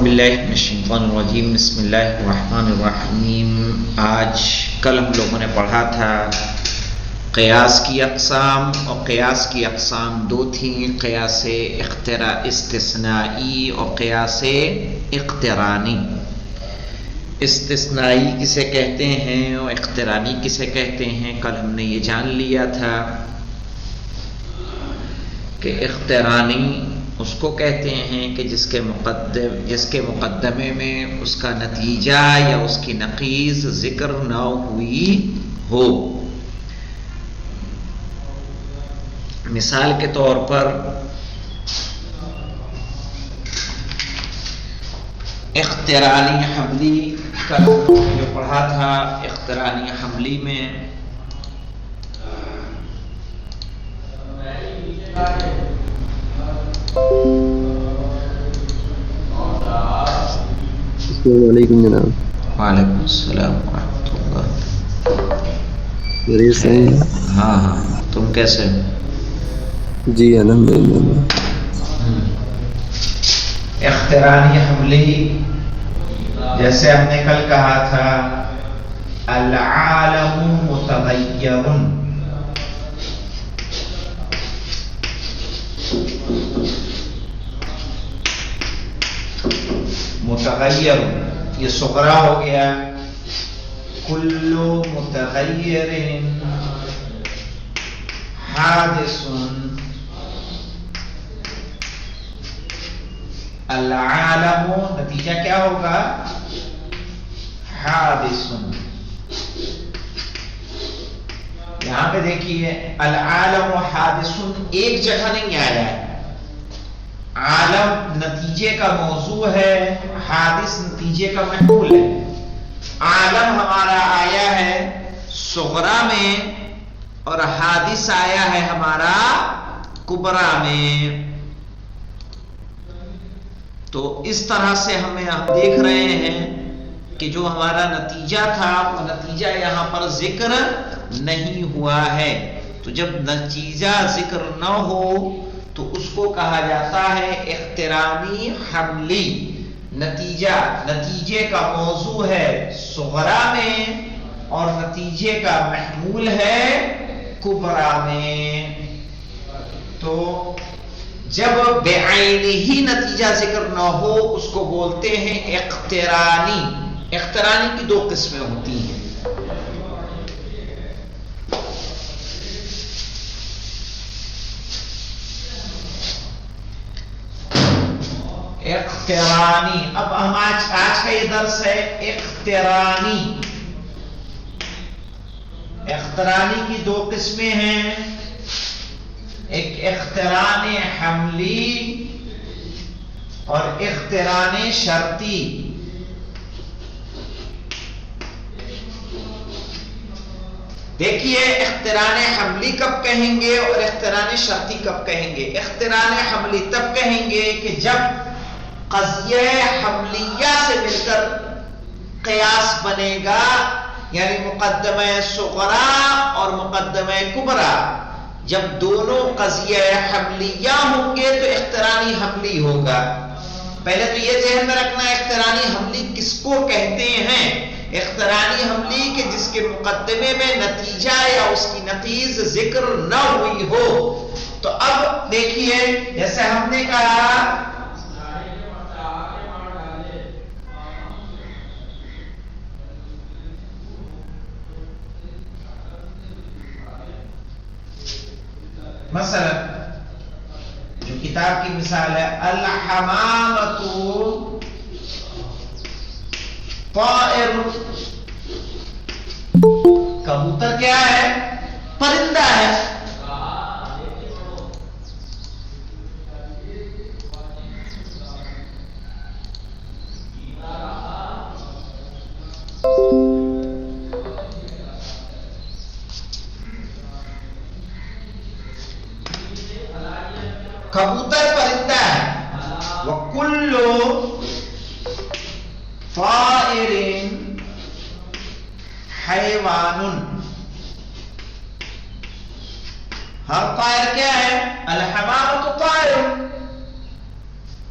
باللہ من الشیطان الرجیم بسم اللہ الرحمن الرحیم۔ کل ہم لوگوں نے پڑھا تھا قیاس کی اقسام، اور قیاس کی اقسام دو تھیں، قیاس استثنائی اور قیاس اقترانی۔ استثنائی کسے کہتے ہیں اور اقترانی کسے کہتے ہیں، کل ہم نے یہ جان لیا تھا کہ اقترانی اس کو کہتے ہیں کہ جس کے مقدمے میں اس کا نتیجہ یا اس کی نقیض ذکر نہ ہوئی ہو۔ مثال کے طور پر اقترانی حملی کا جو پڑھا تھا، اقترانی حملی میں السلام علیکم جناب۔ وعلیکم السلام ورحمۃ اللہ۔ خیریت سے ہیں؟ ہاں، تم کیسے ہو؟ جی الحمدللہ۔ اقترانی حملی جیسے ہم نے کل کہا تھا، العالم متغیر، متغیر یہ صغرا ہو گیا، کل متغیر حادث، العالم نتیجہ کیا ہوگا؟ حادث۔ یہاں پہ دیکھیے العالم حادث ایک جگہ نہیں آیا ہے، عالم نتیجے کا موضوع ہے، حادث نتیجے کا محمول ہے۔ عالم ہمارا آیا ہے صغرا میں اور حادث آیا ہے ہمارا کبرا میں۔ تو اس طرح سے ہم دیکھ رہے ہیں کہ جو ہمارا نتیجہ تھا وہ نتیجہ یہاں پر ذکر نہیں ہوا ہے۔ تو جب نتیجہ ذکر نہ ہو تو اس کو کہا جاتا ہے اقترانی حملی۔ نتیجے کا موضوع ہے صغرا میں اور نتیجے کا محمول ہے کبرا میں۔ تو جب بعینہ ہی نتیجہ ذکر نہ ہو اس کو بولتے ہیں اقترانی۔ اقترانی کی دو قسمیں ہوتی ہیں، اقترانی۔ اب ہم آج کا یہ درس ہے اقترانی۔ اقترانی کی دو قسمیں ہیں، ایک اقتران حملی اور اقتران شرطی۔ دیکھیے اقتران حملی کب کہیں گے اور اقتران شرطی کب کہیں گے؟ اقتران حملی تب کہیں گے کہ جب قضیہ حملیہ سے مل کر قیاس بنے گا، یعنی مقدمہ صغرا اور مقدمہ کبرا جب دونوں قضیہ حملیہ ہوں گے تو اقترانی حملی ہوگا۔ پہلے تو یہ ذہن میں رکھنا ہے اقترانی حملی کس کو کہتے ہیں۔ اقترانی حملی کہ جس کے مقدمے میں نتیجہ یا اس کی نتیج ذکر نہ ہوئی ہو۔ تو اب دیکھیے جیسے ہم نے کہا مثلا جو کتاب کی مثال ہے، الحمامۃ طائر، کبوتر کیا ہے؟ پرندہ ہے۔ کبوتر پرندہ ہے۔ وَكُلُّ طَائِرٍ حَيْوَانٌ، ہر طائر کیا ہے؟ الحمامۃ طائر،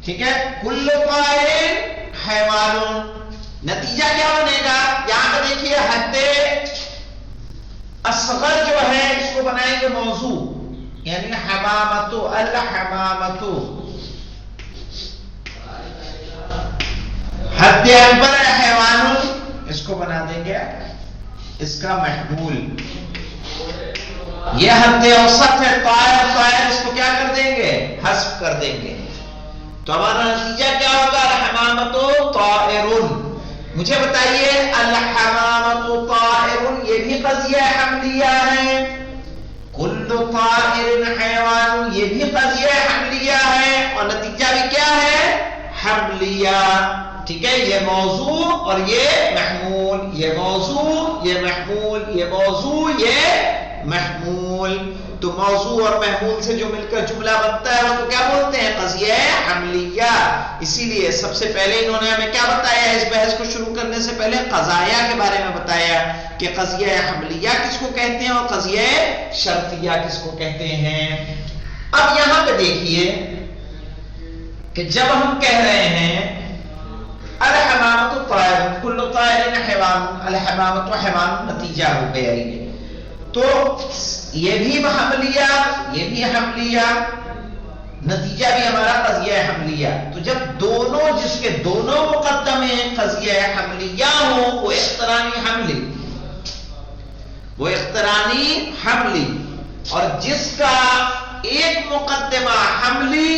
ٹھیک ہے، کل طائر حیوان. نتیجہ کیا بنے گا؟ یہاں پہ دیکھیے حد اصغر جو ہے اس کو بنائیں گے موضوع، یعنی حمامتو، الحمامتو. حد اکبر حیوان اس کو بنا دیں گے اس کا محمول. یہ حد اوسط ہے طائر، طائر اس کو کیا کر دیں گے؟ حذف کر دیں گے. تو ہمارا نتیجہ کیا ہوگا؟ الحمامتو طائر. مجھے بتائیے الحمامتو طائر یہ بھی قضیہ حملیہ ہے، کل طائر حیوان یہ بھی قضیہ حملیہ ہے، اور نتیجہ بھی کیا ہے؟ حملیہ. ٹھیک ہے، یہ موضوع اور یہ محمول، یہ موضوع یہ محمول، یہ موضوع یہ محمول. تو موضوع اور محمول سے جو مل کر جملہ بنتا ہے اس کو کیا بولتے ہیں؟ قضیہ حملیہ. اسی لیے سب سے پہلے انہوں نے ہمیں کیا بتایا ہے؟ اس بحث کو شروع کرنے سے پہلے قضایا کے بارے میں بتایا کہ قضیہ حملیہ کس کو کہتے ہیں اور قضیہ شرطیہ کس کو کہتے ہیں. اب یہاں پہ دیکھیے کہ جب ہم کہہ رہے ہیں الحمامت طائر، کل طائر حیوان، الحمامت حیوان نتیجہ ہو گیا یہ. تو یہ بھی حملیہ، یہ بھی حملیہ، نتیجہ بھی ہمارا قضیہ حملیہ. تو جب دونوں، جس کے دونوں مقدمے قضیہ حملیہ ہوں وہ اقترانی حملی، وہ اقترانی حملی، اور جس کا ایک مقدمہ حملی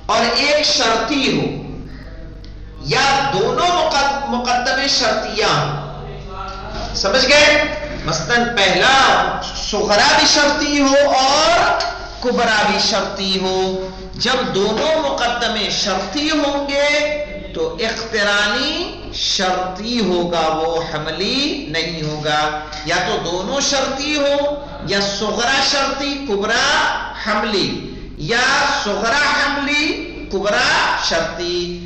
اور ایک شرطی ہو، یا دونوں مقدمے شرطیہ ہوں. سمجھ گئے؟ مثلاً پہلا صغرا بھی شرطی ہو اور کبرا بھی شرطی ہو. جب دونوں مقدمے شرطی ہوں گے تو اقترانی شرطی ہوگا، وہ حملی نہیں ہوگا. یا تو دونوں شرطی ہو، یا صغرا شرطی کبرا حملی، یا صغرا حملی کبرا شرطی.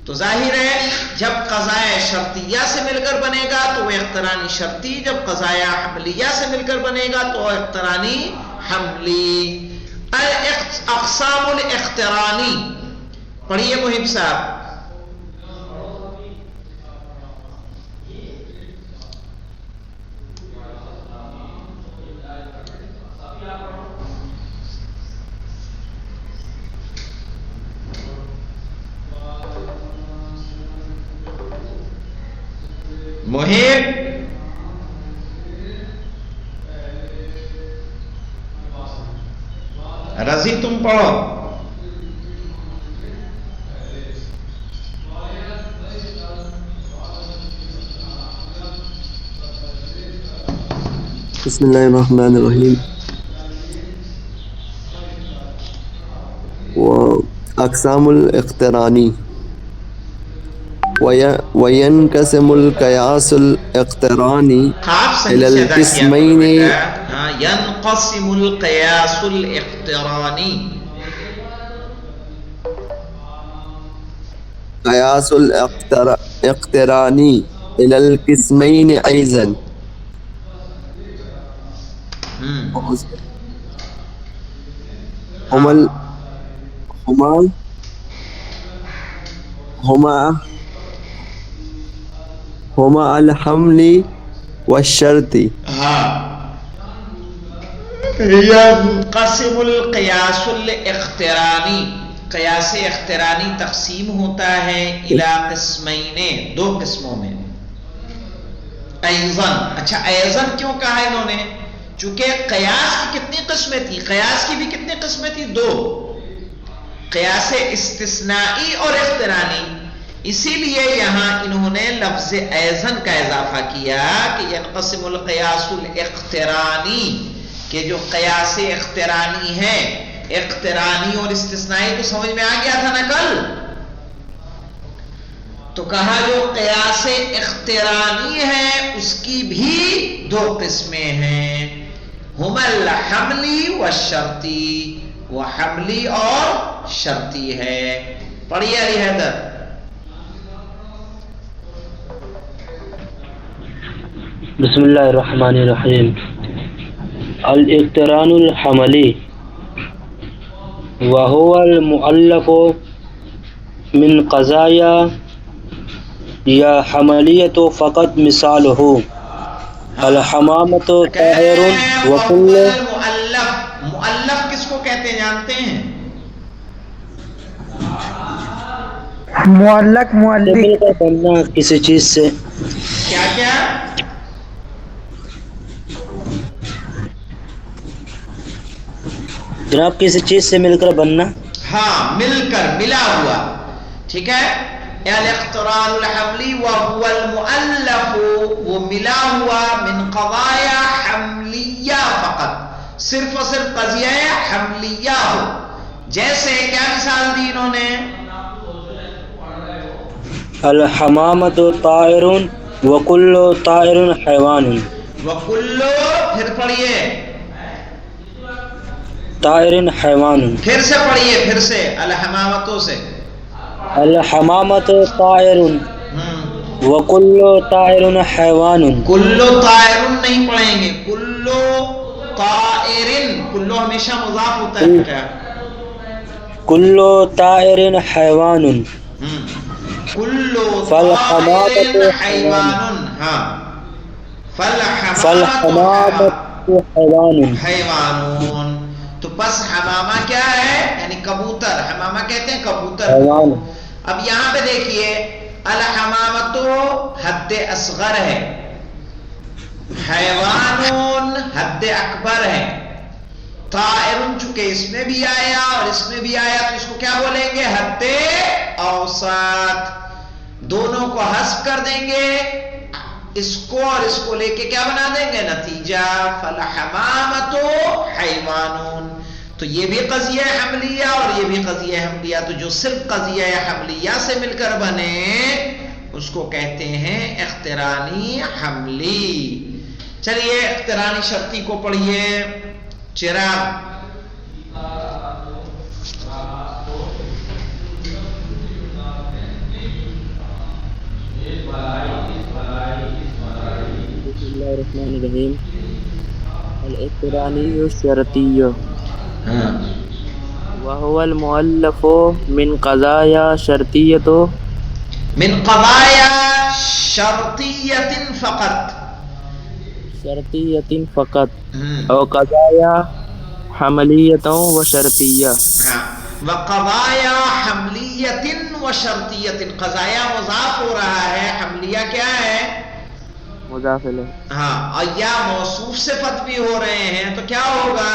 تو ظاہر ہے جب قضایا شرطیہ سے مل کر بنے گا تو وہ اقترانی شرطی، جب قضایا حملیہ سے مل کر بنے گا تو وہ اقترانی حملی. اقسام الاقترانی پڑھیے محب صاحب. محب رضی تم پڑھو. بسم اللہ الرحمن الرحیم. اقسام الاقترانی وینقسم القیاس الاقترانی الى القسمین. ينقسم القياس الاقترانی، قیاس الاقترانی الى القسمین ایضا. ہما الحمل والشرط. ينقسم القياس الاقترانی، قیاس اقترانی تقسیم ہوتا ہے الى قسمین، دو قسموں میں. ایضاً، اچھا ایضاً کیوں کہا ہے انہوں نے؟ چونکہ قیاس کی کتنی قسمیں تھی؟ قیاس کی بھی کتنی قسمیں تھی؟ دو، قیاس استثنائی اور اقترانی. اسی لیے یہاں انہوں نے لفظ ایضاً کا اضافہ کیا کہ ینقسم القیاس الاقترانی، کہ جو قیاس اقترانی ہے، اقترانی اور استثنائی تو سمجھ میں آ گیا تھا نا کل. تو کہا جو قیاس اقترانی ہے اس کی بھی دو قسمیں ہیں، ہما الحملی والشرطی، وہ حملی اور شرطی ہے. پڑھیے علی حیدر. بسم اللہ الرحمن الرحیم. الاقتران الحملی وهو المؤلف من قضایا یا حملیت فقط مثال ہو الحمامت طاہر وکل المؤلف، مؤلف کس کو کہتے ہیں جانتے ہیں؟ معلق معلق مل کر بننا کسی چیز سے، کیا کیا؟ جناب کسی چیز سے مل کر بننا، ہاں مل کر، ملا ہوا، ٹھیک ہے؟ الاقتران الحملی وهو المؤلف، وہ ملا ہوا، من قضایا حملیہ فقط، صرف اور صرف قضیہ حملیہ ہو. جیسے کیا مثال دی انہوں نے؟ الحمامت طائر وکل طائر حیوان، وکلو، پھر پڑھیے، طائر حیوان، پھر سے پڑھیے، پھر سے الحمامتوں سے. الحمامت طائر وکل طائر حیوان، کلو طائر نہیں پڑھیں گے، کلو طائر، کلو ہمیشہ مضاف ہوتا ہے بیٹا. کل طائر حیوان، کلو فالحمامت طائر حیوان، ہاں، فالحمامت فالحمامت حیوان، حیوانون. تو بس حمامہ کیا ہے؟ یعنی کبوتر، حمامہ کہتے ہیں کبوتر. حیوان. اب یہاں پہ دیکھیے الحمامت حد اصغر ہے، حیوانون حد اکبر ہے. طائرن چونکہ اس میں بھی آیا اور اس میں بھی آیا تو اس کو کیا بولیں گے؟ حد اوسط. دونوں کو حذف کر دیں گے، اس کو اور اس کو لے کے کیا بنا دیں گے؟ نتیجہ. فالحمامت حیوانون. تو یہ بھی قضیہ حملیہ اور یہ بھی قضیہ حملیہ. تو جو صرف قضیہ حملیہ سے مل کر بنے اس کو کہتے ہیں اقترانی حملی. چلیے اقترانی شرطی کو پڑھیے. چراغ، بسم اللہ الرحمن الرحیم. الاقترانی الشرطی وهو المؤلف من قضایا شرطیت من قضایا شرطیت فقط، شرطیت فقط او قضایا حملیت و شرطیہ. وقضایا حملیت و شرطیت. قضایا مضاف ہو رہا ہے، حملیہ کیا ہے؟ مضاف الیہ. ہاں، اور یا موصوف صفت بھی ہو رہے ہیں تو کیا ہوگا؟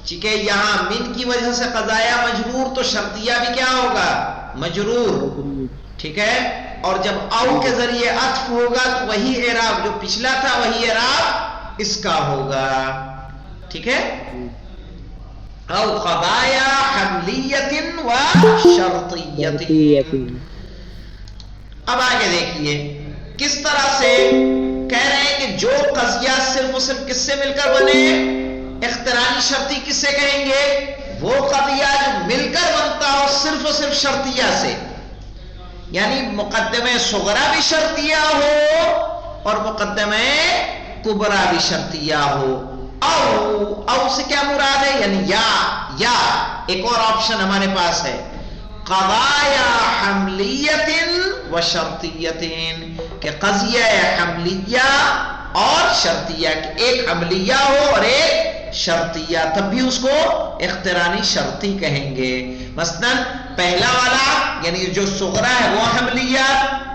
ٹھیک ہے، یہاں من کی وجہ سے قضایا مجرور تو شرطیہ بھی کیا ہوگا؟ مجرور. ٹھیک ہے، اور جب او کے ذریعے عطف ہوگا تو وہی اعراب جو پچھلا تھا وہی اعراب اس کا ہوگا. ٹھیک ہے، او قضایا حملیت و شرطیت. اب آگے دیکھیے کس طرح سے کہہ رہے ہیں کہ جو قضیہ صرف و صرف کس سے مل کر بنے؟ اقترانی شرطی کس سے کہیں گے؟ وہ قضیہ جو مل کر بنتا ہو صرف و صرف شرطیہ سے، یعنی مقدمہ صغرا بھی شرطیہ ہو اور مقدمہ کبرا بھی شرطیہ ہو. او سے کیا مراد ہے؟ یعنی یا ایک اور آپشن ہمارے پاس ہے، قضایا حملیت و شرطیت، کہ قضیہ حملیہ اور شرطیہ، ایک حملیہ ہو اور ایک شرطیہ، تب بھی اس کو اقترانی شرطی کہیں گے. مثلا پہلا والا یعنی جو صغرا ہے وہ حملیہ،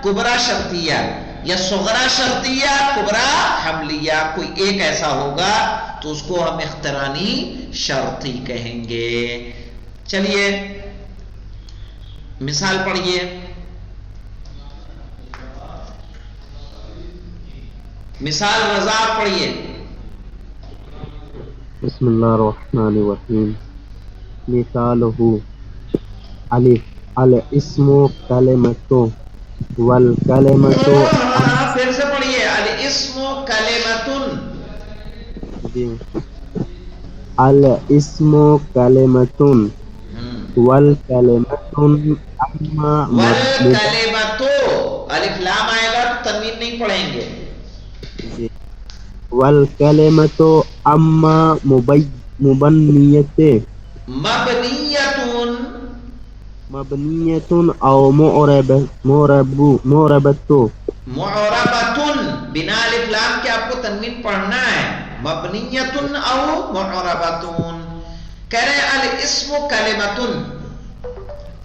کبرا شرطیہ، یا صغرا شرطیہ کبرا حملیہ، کوئی ایک ایسا ہوگا تو اس کو ہم اقترانی شرطی کہیں گے. چلیے مثال پڑھیے. مثال رضا پڑھیے. بسم اللہ الرحمن الرحیم. مثالہ الف الاسم کلمۃ والکلمۃ. پھر سے پڑھیے. الاسم کلمۃ. جی، الاسم کلمۃ والکلمۃ اما والکلمۃ، الف لام آئے گا تو تنوین نہیں پڑھیں گے. جی، والکلمۃ اما مبنیت مبنیتون. مبنیۃ او معربۃ معربتن بنا الف لام کے آپ کو تنوین پڑھنا ہے. مبنیتن او معربتن. کہہ رہے ہیں الاسم کلمتن.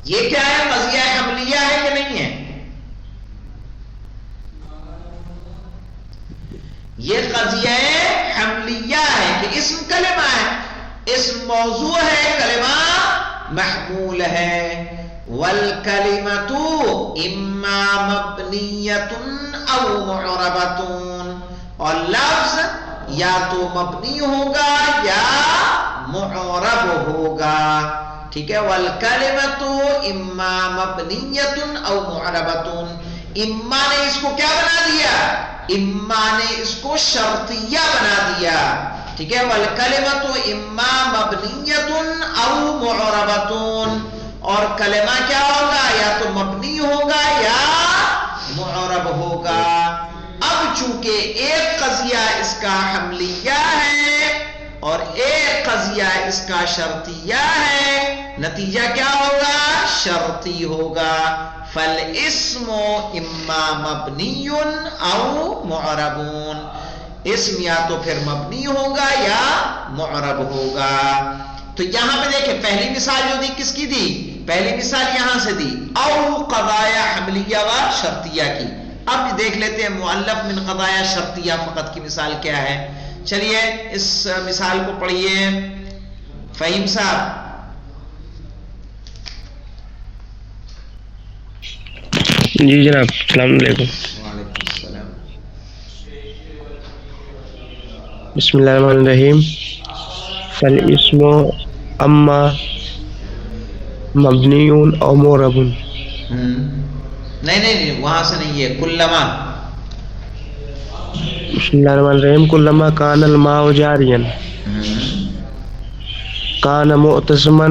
یہ کیا ہے؟ قضیہ حملیہ ہے کہ نہیں ہے؟ یہ قضیہ حملیہ ہے کہ اسم کلمہ ہے. اسم موضوع ہے، کلمہ محمول ہے. والکلمۃ اما مبنیۃ او معربۃ. اور لفظ یا تو مبنی ہوگا یا معرب ہوگا. ٹھیک ہے. والکلمۃ اما مبنیۃ او معربۃ. اما نے اس کو کیا بنا دیا؟ اما نے اس کو شرطیہ بنا دیا. ٹھیک ہے. والکلمۃ اما مبنیۃ او معربۃ. اور کلمہ کیا ہوگا؟ یا تو مبنی ہوگا یا معرب ہوگا. اب چونکہ ایک قضیہ اس کا حملیہ ہے اور ایک قضیہ اس کا شرطیہ ہے، نتیجہ کیا ہوگا؟ شرطی ہوگا. فالاسم اما مبنی او معرب. اسم یا تو پھر مبنی ہوگا یا معرب ہوگا. تو یہاں پہ دیکھیں پہلی مثال جو دی کس کی دی؟ پہلی مثال یہاں سے دی او قضایا حملیہ و شرطیہ کی. اب دیکھ لیتے ہیں مؤلف من قضایا شرطیہ فقط کی مثال کیا ہے. چلیے اس مثال کو پڑھیے فہیم صاحب. جی جناب. السلام علیکم. وعلیکم السلام. بسم اللہ الرحمن الرحیم. فالاسم اما مبنی او معرب. نہیں وہاں سے نہیں ہے. کلما. بسم اللہ الرحمن الرحیم. کلما کان الماء جاریا کان معتصما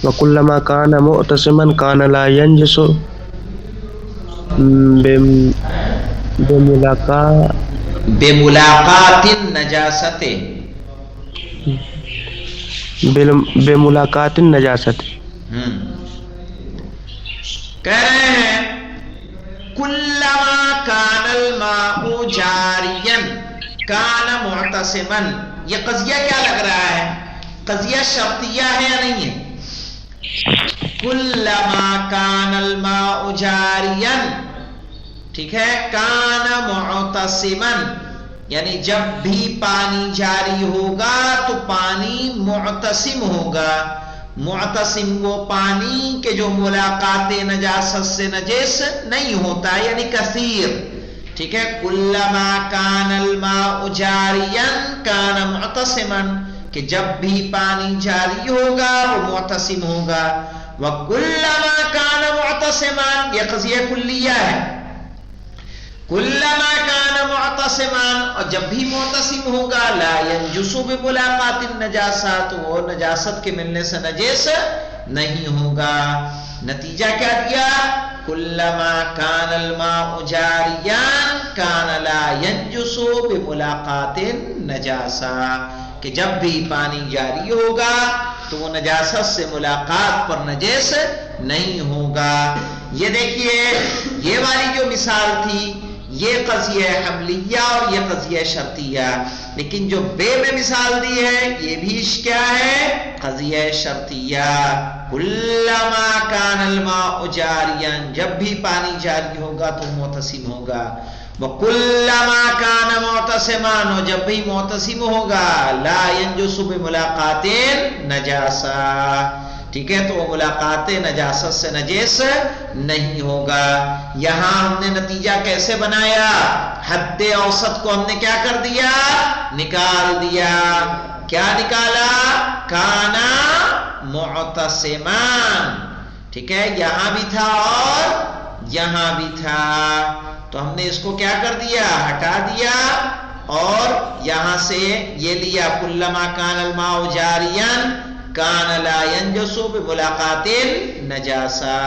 وکلما کان معتصما کان لا ينجس بملاقات النجاست. بملاقات النجاست. کہہ رہے ہیں کلما کان الماء جاریا کان معتصما. یہ قضیہ کیا لگ رہا ہے؟ قضیہ شرطیہ ہے یا نہیں ہے؟ کلما کان الماء جاریا، ٹھیک ہے، کان معتصما یعنی جب بھی پانی جاری ہوگا تو پانی معتصم ہوگا. معتصم وہ پانی کہ جو ملاقات نجاست سے نجس نہیں ہوتا یعنی کثیر. ٹھیک ہے. کلما کان الماء جاریا کان معتصما کہ جب بھی پانی جاری ہوگا وہ معتصم ہوگا. وکلما کان معتصما یہ قضیہ کلیہ ہے. کلما کان معتصما اور جب بھی معتصم ہوگا لا ينجس بملاقات النجاسات وہ نجاست کے ملنے سے نجس نہیں ہوگا. نتیجہ کیا دیا؟ کلما کان الماء جاریا کان لا ينجس بملاقات النجاسہ کہ جب بھی پانی جاری ہوگا تو وہ نجاست سے ملاقات پر نجس نہیں ہوگا. یہ دیکھیے یہ والی جو مثال تھی یہ قضیہ حملیہ اور یہ قضیہ شرطیہ. لیکن جو بے میں مثال دی ہے یہ بھی کیا ہے؟ قضیہ شرطیہ. کلما کان الماء جاریا جب بھی پانی جاری ہوگا تو معتصم ہوگا. وکلما کان معتصما جب بھی معتصم ہوگا لا ينجس بملاقات نجاسہ. ٹھیک ہے. تو وہ ملاقات نجاست سے نجس نہیں ہوگا. یہاں ہم نے نتیجہ کیسے بنایا؟ حد اوسط کو ہم نے کیا کر دیا؟ نکال دیا. کیا نکالا؟ کانا معتصمان. ٹھیک ہے. یہاں بھی تھا اور یہاں بھی تھا تو ہم نے اس کو کیا کر دیا؟ ہٹا دیا اور یہاں سے یہ لیا کلما کان الماء جاریا کان لا ينجس بملاقات النجاسہ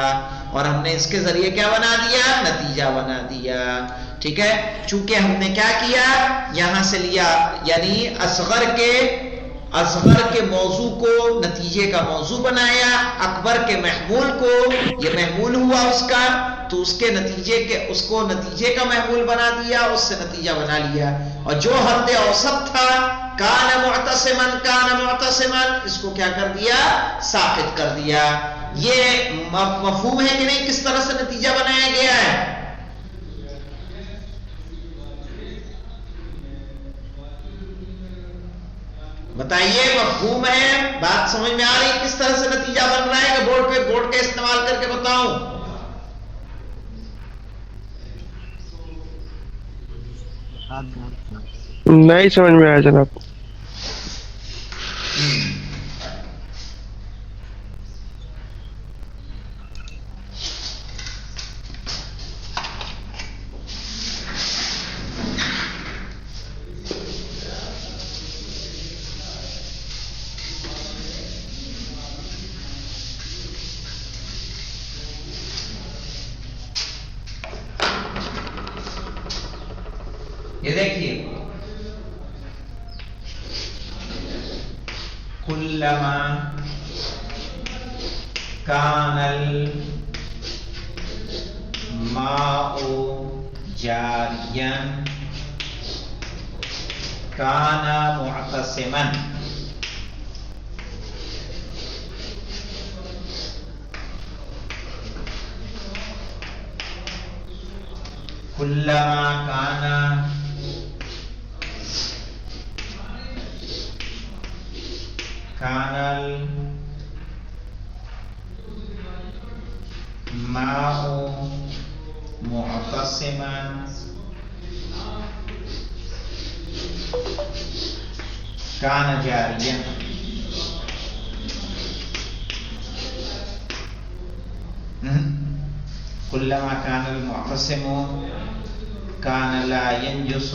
اور ہم نے اس کے ذریعے کیا بنا دیا؟ نتیجہ بنا دیا. ٹھیک ہے. چونکہ ہم نے کیا کیا؟ یہاں سے لیا یعنی اصغر کے اصغر کے موضوع کو نتیجے کا موضوع بنایا، اکبر کے محمول کو، یہ محمول ہوا اس کا، تو اس کے نتیجے کے اس کو نتیجے کا محمول بنا دیا، اس سے نتیجہ بنا لیا۔ اور جو حد اوسط تھا کان معتصمن، اس کو کیا کر دیا؟ ثابت کر دیا۔ یہ مفہوم ہے کہ نہیں کس طرح سے نتیجہ بنایا گیا ہے؟ بتائیے، مفہوم ہے؟ بات سمجھ میں آ رہی کس طرح سے نتیجہ بن رہا ہے کہ بورڈ کا استعمال کر کے بتاؤں؟ نہیں سمجھ میں آیا جناب۔ یہ دیکھیے، کلما کان الماء جاریا کان معتصما۔ کلما کان الماء معتصما کان جاریا۔ کلما کان المعتصم کان لا ينجس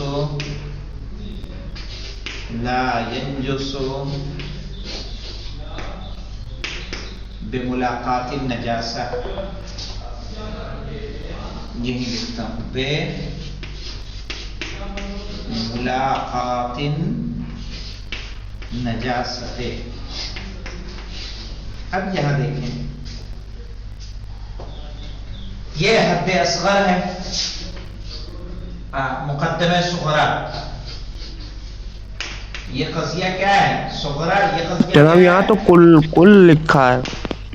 بملاقات النجاسہ، یہی لکھتا ہوں، بے ملاقات النجاسہ۔ اب یہاں دیکھیں، یہ حد اصغر ہے، مقدمہ صغرا۔ یہ قضیہ کیا ہے؟ صغرا۔ یہ قضیہ جناب یہاں تو کل لکھا ہے،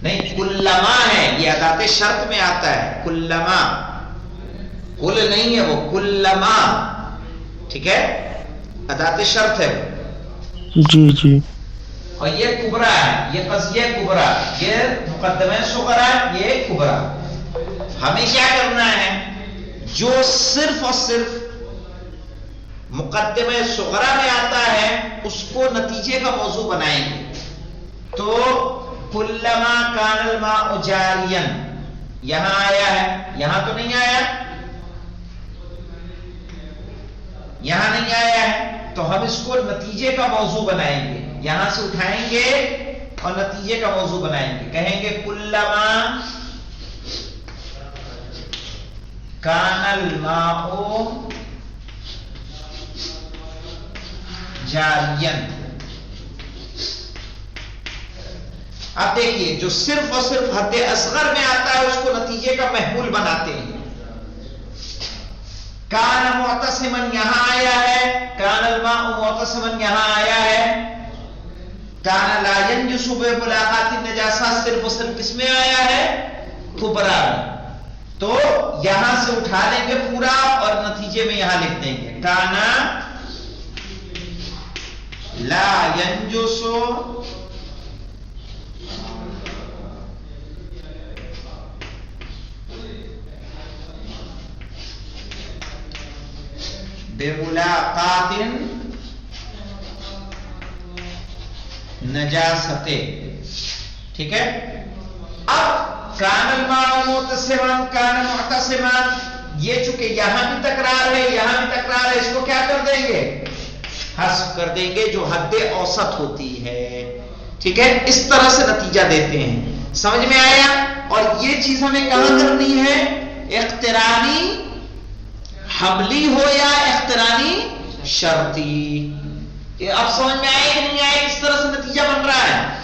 نہیں، کلما ہے، یہ ادات شرط میں آتا ہے، کلما، کل نہیں ہے وہ، کلما، ٹھیک ہے، ادات شرط ہے۔ جی جی۔ اور یہ کبرا ہے، یہ قضیہ کبرا، یہ مقدمہ صغرا، یہ کبرا۔ ہمیں کیا کرنا ہے؟ جو صرف اور صرف مقدمہ صغرا میں آتا ہے اس کو نتیجے کا موضوع بنائیں گے۔ تو کلما کان الماء جاریا یہاں آیا ہے، یہاں تو نہیں آیا، یہاں نہیں آیا ہے، تو ہم اس کو نتیجے کا موضوع بنائیں گے، یہاں سے اٹھائیں گے اور نتیجے کا موضوع بنائیں گے، کہیں گے کلما کان الماء جاریا۔ اب دیکھیے، جو صرف اور صرف حد اصغر میں آتا ہے اس کو نتیجے کا محمول بناتے ہیں۔ کان معتصما یہاں آیا ہے، کان الماء معتصما یہاں آیا ہے، کان لا ينجس بملاقات النجاسہ صرف اور صرف کس میں آیا ہے؟ کبرا میں۔ تو یہاں سے اٹھا لیں گے پورا اور نتیجے میں یہاں لکھ دیں گے کان لا ينجس بملاقات نجاست، ٹھیک ہے۔ اب کان الماء معتصما کان معتصما، یہ چونکہ یہاں بھی تکرار ہے یہاں بھی تکرار ہے، اس کو کیا کر دیں گے؟ حذف کر دیں گے، جو حد اوسط ہوتی ہے، ٹھیک ہے۔ اس طرح سے نتیجہ دیتے ہیں، سمجھ میں آیا؟ اور یہ چیز ہمیں کہاں کرنی ہے؟ اقترانی حملی ہو یا اقترانی شرطی، یہ اب سمجھ میں آئے کہ نہیں آئے کس طرح سے نتیجہ بن رہا ہے؟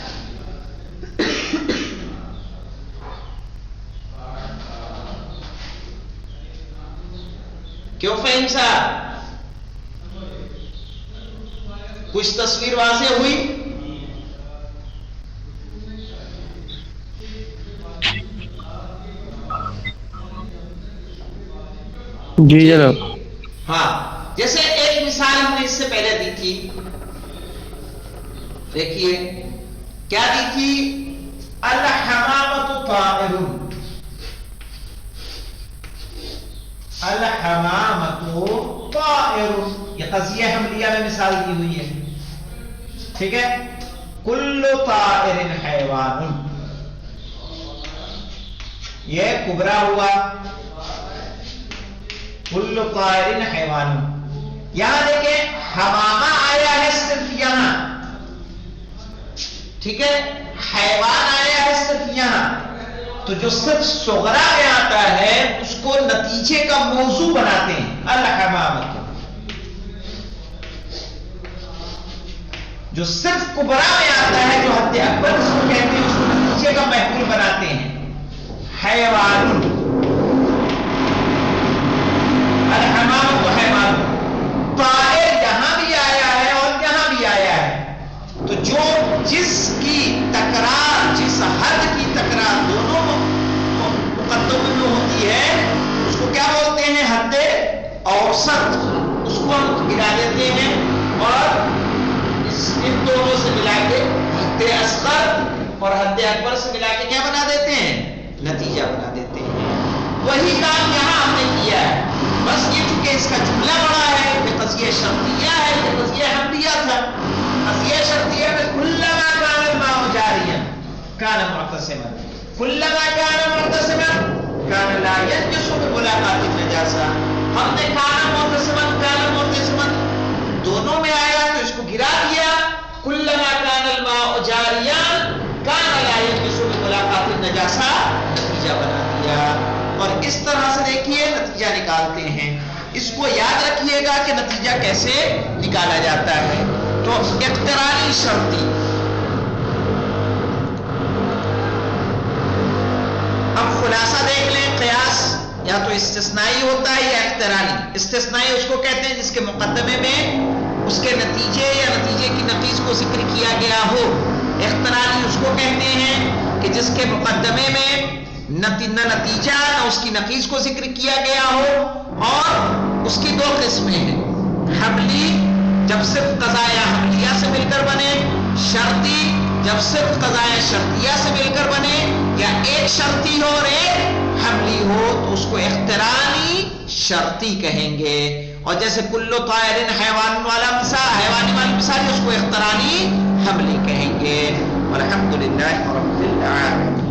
کیوں فہم صاحب؟ کچھ تصویر واضح ہوئی؟ جی جناب. ہاں، جیسے ایک مثال ہم نے اس سے پہلے دی تھی، دیکھیے کیا دی تھی؟ الحمامۃ طائر، الحمامۃ طائر، یہ قضیہ حملیہ میں مثال دی ہوئی ہے. ٹھیک ہے، کل طائر حیوان، یہ کبرا ہوا، کل طائر حیوان. یہاں دیکھیں حمامہ آیا ہے صرف یہاں، ٹھیک ہے، حیوان آیا ہے صرف یہاں. تو جو صرف صغرا میں آتا ہے اس کو نتیجے کا موضوع بناتے ہیں الحمامۃ. جو صرف کبرا میں آتا ہے، جو حد اکبر اس کو کہتے ہیں، اس کو نتیجے کا محمول بناتے ہیں حیوان. الحمامۃ حیوان. طائر یہاں بھی آیا ہے اور یہاں بھی آیا ہے. تو جو جس کی تکرار، جس حد کی تکرار دونوں مقدموں میں ہوتی ہے اس کو کیا بولتے ہیں؟ حد اوسط. اس کو ہم گرا دیتے ہیں اور ان دونوں سے ملا کے حد اصغر اور حد اکبر سے ملا کے کیا بنا دیتے ہیں؟ نتیجہ بنا دیتے ہیں. وہی کام یہاں ہم نے کیا ہے، بس یہ چونکہ اس کا جملہ بڑا ہے، یہ قضیہ شرطیہ ہے، یہ قضیہ حملیہ تھا. قضیہ شرطیہ میں کلما کان الماء جاریا کان معتصما، کلما کان معتصما کان لا ينجس بملاقات النجاسہ. ہم نے کان معتصما دونوں میں آیا تو اس کو گرا دیا. کلما کان الماء جاریا کان لا ينجس بملاقات النجاسہ، نتیجہ بنا دیا. اور اس طرح سے دیکھیے نتیجہ نکالتے ہیں. اس کو یاد رکھیے گا کہ نتیجہ کیسے نکالا جاتا ہے. تو اقترانی شرطی، اب خلاصہ دیکھ لیں. قیاس یا تو استثنائی ہوتا ہے یا اقترانی. استثنائی اس کو کہتے ہیں جس کے مقدمے میں اس کے نتیجے یا نتیجے کی نقیض کو ذکر کیا گیا ہو. اقترانی اس کو کہتے ہیں کہ جس کے مقدمے میں نہ نتیجہ نہ اس کی نقیض کو ذکر کیا گیا ہو. اور اس کی دو قسمیں ہیں، حملی جب صرف قضایا حملیہ سے مل کر بنے، شرطی جب صرف قضایا شرطیہ سے مل کر بنے، یا ایک شرطی ہو اور ایک حملی ہو تو اس کو اقترانی شرطی کہیں گے. اور جیسے کلو طائر حیوان والا مثال، حیوانی والی مثال، اس کو اقترانی حملی کہیں گے. والحمدللہ رب العالمین.